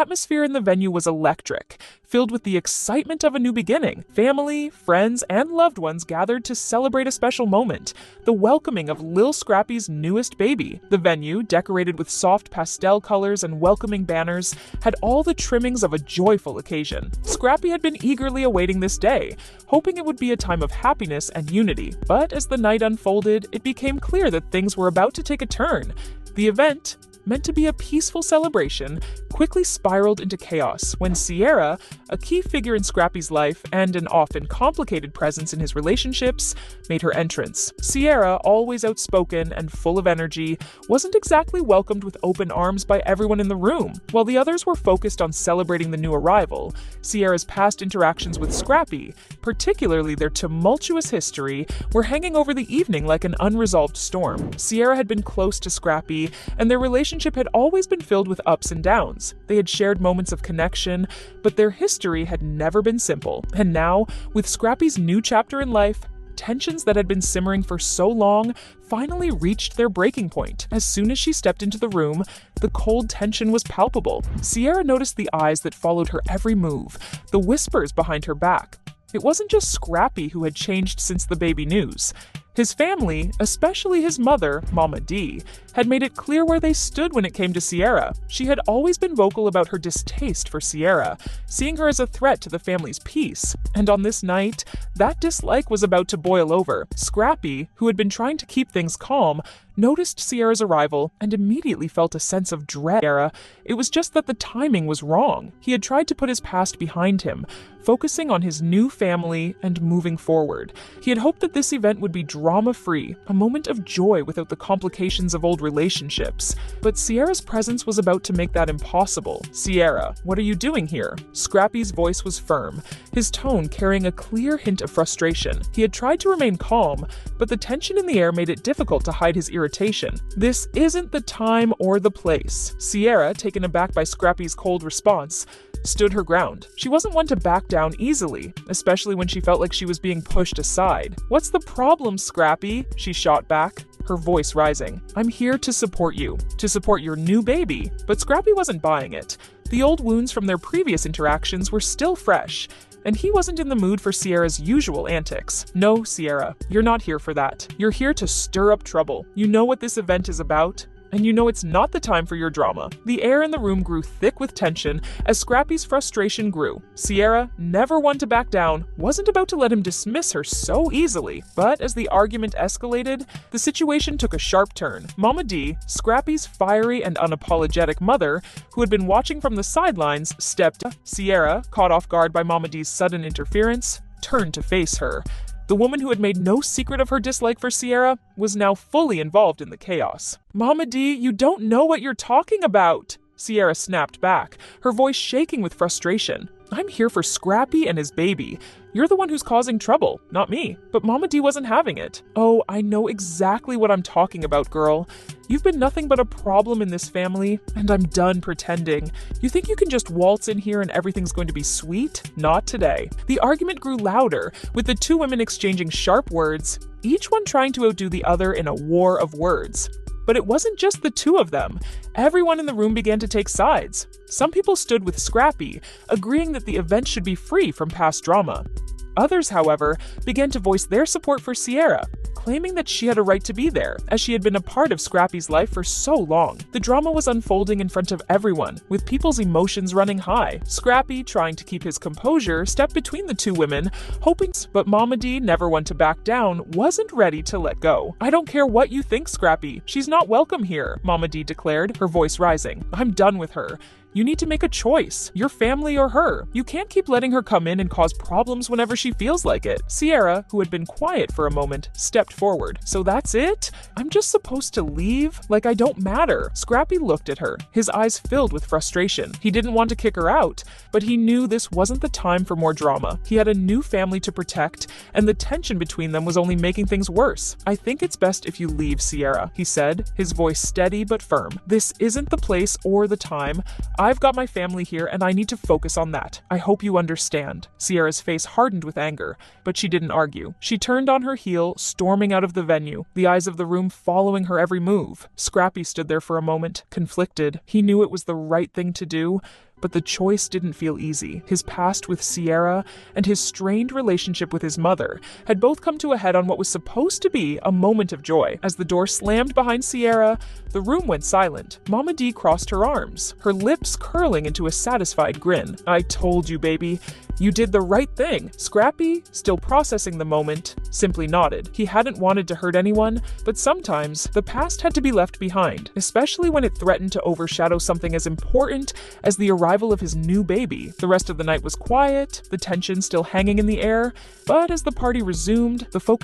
atmosphere in the venue was electric, filled with the excitement of a new beginning. Family, friends, and loved ones gathered to celebrate a special moment, the welcoming of Lil Scrappy's newest baby. The venue, decorated with soft pastel colors and welcoming banners, had all the trimmings of a joyful occasion. Scrappy had been eagerly awaiting this day, hoping it would be a time of happiness and unity. But as the night unfolded, it became clear that things were about to take a turn. The event, meant to be a peaceful celebration, quickly spiraled into chaos when Sierra, a key figure in Scrappy's life and an often complicated presence in his relationships, made her entrance. Sierra, always outspoken and full of energy, wasn't exactly welcomed with open arms by everyone in the room. While the others were focused on celebrating the new arrival, Sierra's past interactions with Scrappy, particularly their tumultuous history, were hanging over the evening like an unresolved storm. Sierra had been close to Scrappy, and their relationship had always been filled with ups and downs. They had shared moments of connection, but their history had never been simple. And now, with Scrappy's new chapter in life, tensions that had been simmering for so long finally reached their breaking point. As soon as she stepped into the room, the cold tension was palpable. Sierra noticed the eyes that followed her every move, the whispers behind her back. It wasn't just Scrappy who had changed since the baby news. His family, especially his mother, Momma D, had made it clear where they stood when it came to Sierra. She had always been vocal about her distaste for Sierra, seeing her as a threat to the family's peace. And on this night, that dislike was about to boil over. Scrappy, who had been trying to keep things calm, noticed Sierra's arrival and immediately felt a sense of dread. It was just that the timing was wrong. He had tried to put his past behind him, focusing on his new family and moving forward. He had hoped that this event would be drama-free, a moment of joy without the complications of old relationships. But Sierra's presence was about to make that impossible. "Sierra, what are you doing here?" Scrappy's voice was firm, his tone carrying a clear hint of frustration. He had tried to remain calm, but the tension in the air made it difficult to hide his irritation. "This isn't the time or the place." Sierra, taken aback by Scrappy's cold response, stood her ground. She wasn't one to back down easily, especially when she felt like she was being pushed aside. "What's the problem, Scrappy?" she shot back, her voice rising. "I'm here to support you, to support your new baby." But Scrappy wasn't buying it. The old wounds from their previous interactions were still fresh, and he wasn't in the mood for Sierra's usual antics. "No, Sierra, you're not here for that. You're here to stir up trouble. You know what this event is about, and you know it's not the time for your drama." The air in the room grew thick with tension as Scrappy's frustration grew. Sierra, never one to back down, wasn't about to let him dismiss her so easily. But as the argument escalated, the situation took a sharp turn. Momma D, Scrappy's fiery and unapologetic mother, who had been watching from the sidelines, stepped up. Sierra, caught off guard by Momma D's sudden interference, turned to face her. The woman who had made no secret of her dislike for Sierra was now fully involved in the chaos. "Momma D, you don't know what you're talking about!" Sierra snapped back, her voice shaking with frustration. "I'm here for Scrappy and his baby. You're the one who's causing trouble, not me." But Momma D wasn't having it. "Oh, I know exactly what I'm talking about, girl. You've been nothing but a problem in this family, and I'm done pretending. You think you can just waltz in here and everything's going to be sweet? Not today." The argument grew louder, with the two women exchanging sharp words, each one trying to outdo the other in a war of words. But it wasn't just the two of them. Everyone in the room began to take sides. Some people stood with Scrappy, agreeing that the event should be free from past drama. Others, however, began to voice their support for Sierra, claiming that she had a right to be there, as she had been a part of Scrappy's life for so long. The drama was unfolding in front of everyone, with people's emotions running high. Scrappy, trying to keep his composure, stepped between the two women, hoping, but Momma D, never one to back down, wasn't ready to let go. "I don't care what you think, Scrappy. She's not welcome here," Momma D declared, her voice rising. "I'm done with her. You need to make a choice, your family or her. You can't keep letting her come in and cause problems whenever she feels like it." Sierra, who had been quiet for a moment, stepped forward. "So that's it? I'm just supposed to leave? Like I don't matter?" Scrappy looked at her, his eyes filled with frustration. He didn't want to kick her out, but he knew this wasn't the time for more drama. He had a new family to protect, and the tension between them was only making things worse. "I think it's best if you leave, Sierra," he said, his voice steady but firm. "This isn't the place or the time. I've got my family here, and I need to focus on that. I hope you understand." Sierra's face hardened with anger, but she didn't argue. She turned on her heel, storming out of the venue, the eyes of the room following her every move. Scrappy stood there for a moment, conflicted. He knew it was the right thing to do, But the choice didn't feel easy. His past with Sierra and his strained relationship with his mother had both come to a head on what was supposed to be a moment of joy. As the door slammed behind Sierra, the room went silent. Mama D crossed her arms, her lips curling into a satisfied grin. "I told you, baby. You did the right thing." Scrappy, still processing the moment, simply nodded. He hadn't wanted to hurt anyone, but sometimes the past had to be left behind, especially when it threatened to overshadow something as important as the arrival of his new baby. The rest of the night was quiet, the tension still hanging in the air, but as the party resumed, the focus